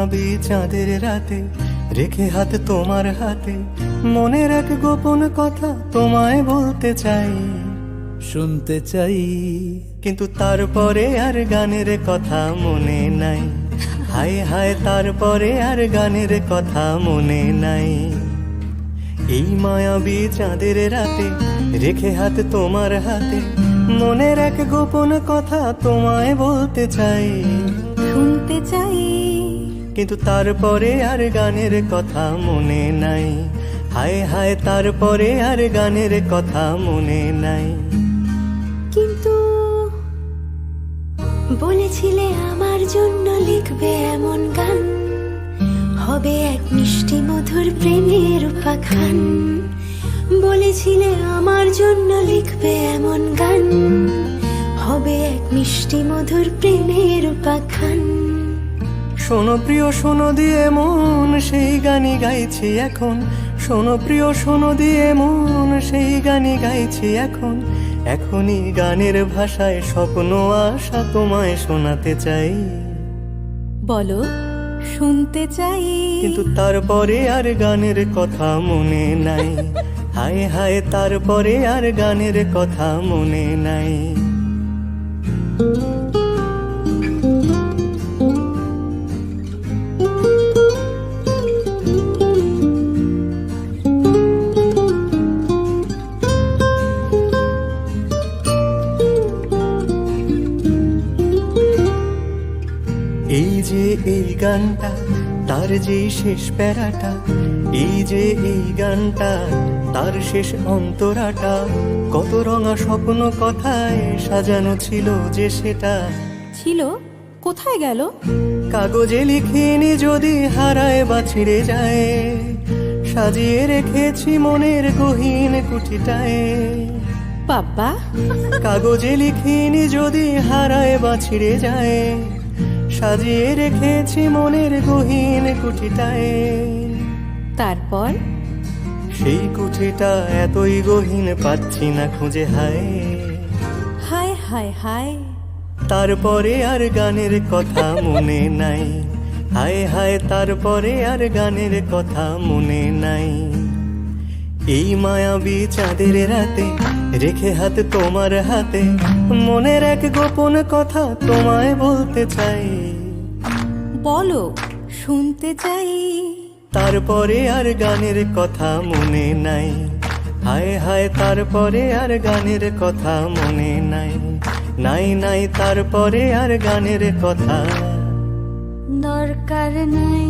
মায়াবী চাঁদের রাতে রেখে হাত তোমার হাতে মনের এক গোপন কথা তোমায় বলতে চাই, শুনতে চাই। কিন্তু তারপরে আর গানের কথা মনে নাই। হায় হায় তারপরে আর গানের কথা মনে নাই। এই মায়াবী চাঁদের রাতে রেখে হাত তোমার হাতে মনের এক গোপন কথা তোমায় বলতে চাই, শুনতে চাই। কিন্তু তারপরে আর গানের কথা মনে নাই। হায় হায় তারপরে আর গানের কথা মনে নাই। কিন্তু বলেছিলে আমার জন্য লিখবে এমন গান, হবে এক মিষ্টি মধুর প্রেমের উপাখ্যান। বলেছিলে আমার জন্য লিখবে এমন গান, হবে এক মিষ্টি মধুর প্রেমের উপাখ্যান। শোনো প্রিয় শোনো দিয়ে মন সেই গানই গাইছি এখন। শোনো প্রিয় শোনো দিয়ে মন সেই গানই গাইছি এখন। এখনই গানের ভাষায় স্বপ্ন আশা তোমায় শোনাতে চাই, বলো শুনতে চাই। কিন্তু তারপরে আর গানের কথা মনে নাই। হায় হায় তারপরে আর গানের কথা মনে নাই। এই যে এই গানটা তার যে শেষ প্যারাটা, এই যে এই গানটা তার শেষ অন্তরাটা, কত রঙা স্বপ্ন কথায় সাজানো ছিল যে সেটা। ছিল কোথায় গেল? কাগজে লিখিনি যদি হারায় বা ছিঁড়ে যায়, সাজিয়ে রেখেছি মনের গহীন কুঠিটায়। বাবা, কাগজে লিখিনি যদি হারায় বা ছিঁড়ে যায়, সাজিয়ে রেখেছি মনের গহীন কুঠিটায়। তারপর সেই কুঠিটা এতই গহীন পাচ্ছি না খুঁজে। হায় হায় হায় হায়, তারপরে আর গানের কথা মনে নাই। হায় হায় তারপরে আর গানের কথা মনে নাই। এই মায়াবী চাঁদের রাতে রেখে হাত তোমার হাতে মনের এক গোপন কথা তোমায় বলতে চাই, বলো শুনতে চাই। তারপরে আর গানের কথা মনে নাই। হায় হায় তারপরে আর গানের কথা মনে নাই। নাই নাই তারপরে আর গানের কথা দরকার নাই।